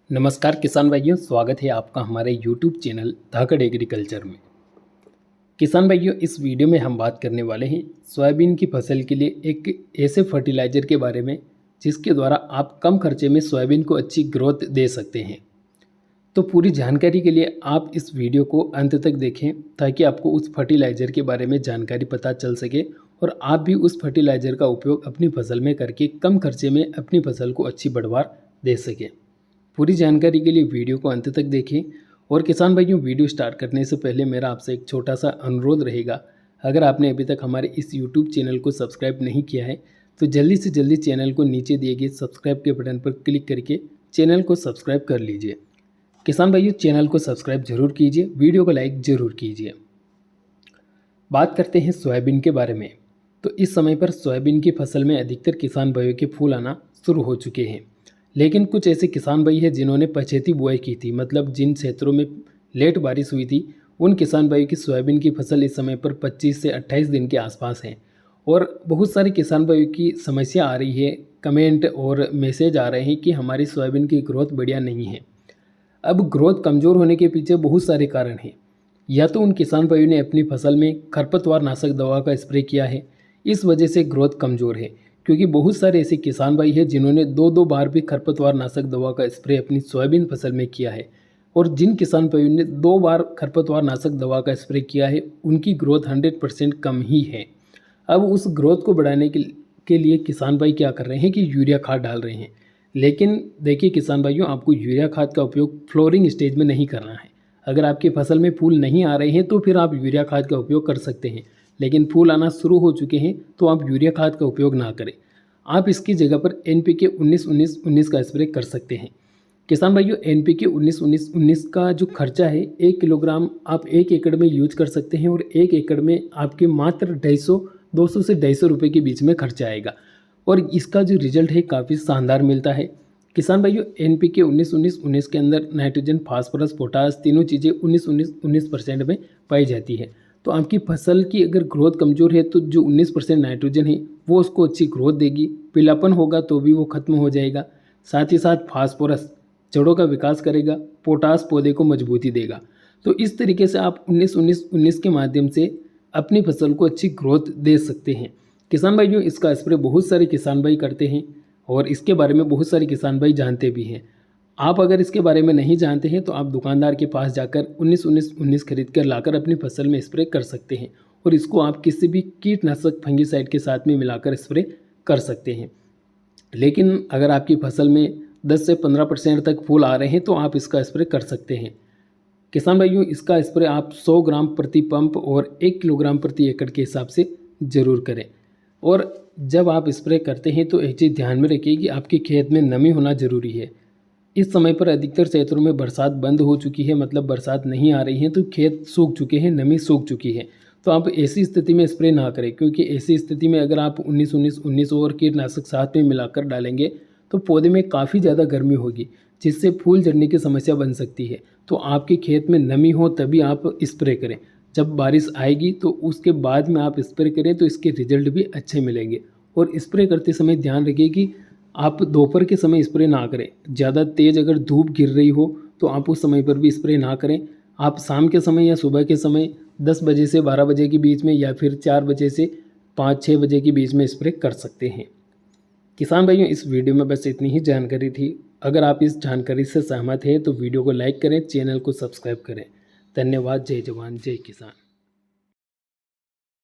नमस्कार किसान भाइयों, स्वागत है आपका हमारे YouTube चैनल धाकड़ एग्रीकल्चर में। किसान भाइयों, इस वीडियो में हम बात करने वाले हैं सोयाबीन की फसल के लिए एक ऐसे फर्टिलाइज़र के बारे में जिसके द्वारा आप कम खर्चे में सोयाबीन को अच्छी ग्रोथ दे सकते हैं। तो पूरी जानकारी के लिए आप इस वीडियो को अंत तक देखें ताकि आपको उस फर्टिलाइज़र के बारे में जानकारी पता चल सके और आप भी उस फर्टिलाइज़र का उपयोग अपनी फसल में करके कम खर्चे में अपनी फसल को अच्छी बढ़वार दे सकें। पूरी जानकारी के लिए वीडियो को अंत तक देखें। और किसान भाइयों, वीडियो स्टार्ट करने से पहले मेरा आपसे एक छोटा सा अनुरोध रहेगा, अगर आपने अभी तक हमारे इस YouTube चैनल को सब्सक्राइब नहीं किया है तो जल्दी से जल्दी चैनल को नीचे दिए गए सब्सक्राइब के बटन पर क्लिक करके चैनल को सब्सक्राइब कर लीजिए। किसान भाइयों, चैनल को सब्सक्राइब जरूर कीजिए, वीडियो को लाइक ज़रूर कीजिए। बात करते हैं सोयाबीन के बारे में। तो इस समय पर सोयाबीन की फसल में अधिकतर किसान भाइयों के फूल आना शुरू हो चुके हैं, लेकिन कुछ ऐसे किसान भाई हैं जिन्होंने पछेती बुआई की थी, मतलब जिन क्षेत्रों में लेट बारिश हुई थी उन किसान भाइयों की सोयाबीन की फसल इस समय पर 25 से 28 दिन के आसपास है। और बहुत सारे किसान भाइयों की समस्या आ रही है, कमेंट और मैसेज आ रहे हैं कि हमारी सोयाबीन की ग्रोथ बढ़िया नहीं है। अब ग्रोथ कमज़ोर होने के पीछे बहुत सारे कारण हैं। या तो उन किसान भाइयों ने अपनी फसल में खरपतवार नाशक दवा का स्प्रे किया है, इस वजह से ग्रोथ कमज़ोर है, क्योंकि बहुत सारे ऐसे किसान भाई हैं जिन्होंने दो बार भी खरपतवार नाशक दवा का स्प्रे अपनी सोयाबीन फसल में किया है। और जिन किसान भाइयों ने 2 बार खरपतवार नाशक दवा का स्प्रे किया है उनकी ग्रोथ 100% कम ही है। अब उस ग्रोथ को बढ़ाने के लिए किसान भाई क्या कर रहे हैं कि यूरिया खाद डाल रहे हैं। लेकिन देखिए किसान भाइयों, आपको यूरिया खाद का उपयोग फ्लोरिंग स्टेज में नहीं करना है। अगर आपकी फसल में फूल नहीं आ रहे हैं तो फिर आप यूरिया खाद का उपयोग कर सकते हैं, लेकिन फूल आना शुरू हो चुके हैं तो आप यूरिया खाद का उपयोग ना करें। आप इसकी जगह पर NPK 19-19-19 का स्प्रे कर सकते हैं। किसान भाइयों, NPK 19-19-19 का जो खर्चा है 1 किलोग्राम आप 1 एकड़ में यूज कर सकते हैं और 1 एकड़ में आपके मात्र 200 से 250 रुपये के बीच में खर्चा आएगा और इसका जो रिजल्ट है काफ़ी शानदार मिलता है। किसान भाइयों, NPK 19-19-19 के अंदर नाइट्रोजन, फास्फोरस, पोटास तीनों चीज़ें 19-19-19% में पाई जाती है। तो आपकी फसल की अगर ग्रोथ कमज़ोर है तो जो 19% नाइट्रोजन है वो उसको अच्छी ग्रोथ देगी, पीलापन होगा तो भी वो खत्म हो जाएगा। साथ ही साथ फास्फोरस जड़ों का विकास करेगा, पोटास पौधे को मजबूती देगा। तो इस तरीके से आप 19-19-19 के माध्यम से अपनी फसल को अच्छी ग्रोथ दे सकते हैं। किसान भाइयों, इसका स्प्रे बहुत सारे किसान भाई करते हैं और इसके बारे में बहुत सारे किसान भाई जानते भी हैं। आप अगर इसके बारे में नहीं जानते हैं तो आप दुकानदार के पास जाकर 19-19-19 खरीद कर लाकर अपनी फसल में स्प्रे कर सकते हैं और इसको आप किसी भी कीटनाशक फंगीसाइड के साथ में मिलाकर स्प्रे कर सकते हैं। लेकिन अगर आपकी फसल में 10 से 15% तक फूल आ रहे हैं तो आप इसका स्प्रे कर सकते हैं। किसान भाइयों, इसका स्प्रे आप 100 ग्राम प्रति पंप और 1 किलोग्राम प्रति एकड़ के हिसाब से ज़रूर करें। और जब आप स्प्रे करते हैं तो एक चीज़ ध्यान में रखिए कि आपके खेत में नमी होना ज़रूरी है। इस समय पर अधिकतर क्षेत्रों में बरसात बंद हो चुकी है, मतलब बरसात नहीं आ रही है तो खेत सूख चुके हैं, नमी सूख चुकी है। तो आप ऐसी स्थिति में स्प्रे ना करें, क्योंकि ऐसी स्थिति में अगर आप 19-19-19 और कीटनाशक साथ में मिलाकर डालेंगे तो पौधे में काफ़ी ज़्यादा गर्मी होगी, जिससे फूल झड़ने की समस्या बन सकती है। तो आपके खेत में नमी हो तभी आप स्प्रे करें। जब बारिश आएगी तो उसके बाद में आप स्प्रे करें तो इसके रिजल्ट भी अच्छे मिलेंगे। और स्प्रे करते समय ध्यान रखिए कि आप दोपहर के समय स्प्रे ना करें। ज़्यादा तेज़ अगर धूप गिर रही हो तो आप उस समय पर भी स्प्रे ना करें। आप शाम के समय या सुबह के समय 10 बजे से 12 बजे के बीच में या फिर 4 बजे से 5-6 बजे के बीच में स्प्रे कर सकते हैं। किसान भाइयों, इस वीडियो में बस इतनी ही जानकारी थी। अगर आप इस जानकारी से सहमत हैं तो वीडियो को लाइक करें, चैनल को सब्सक्राइब करें। धन्यवाद। जय जवान जय किसान।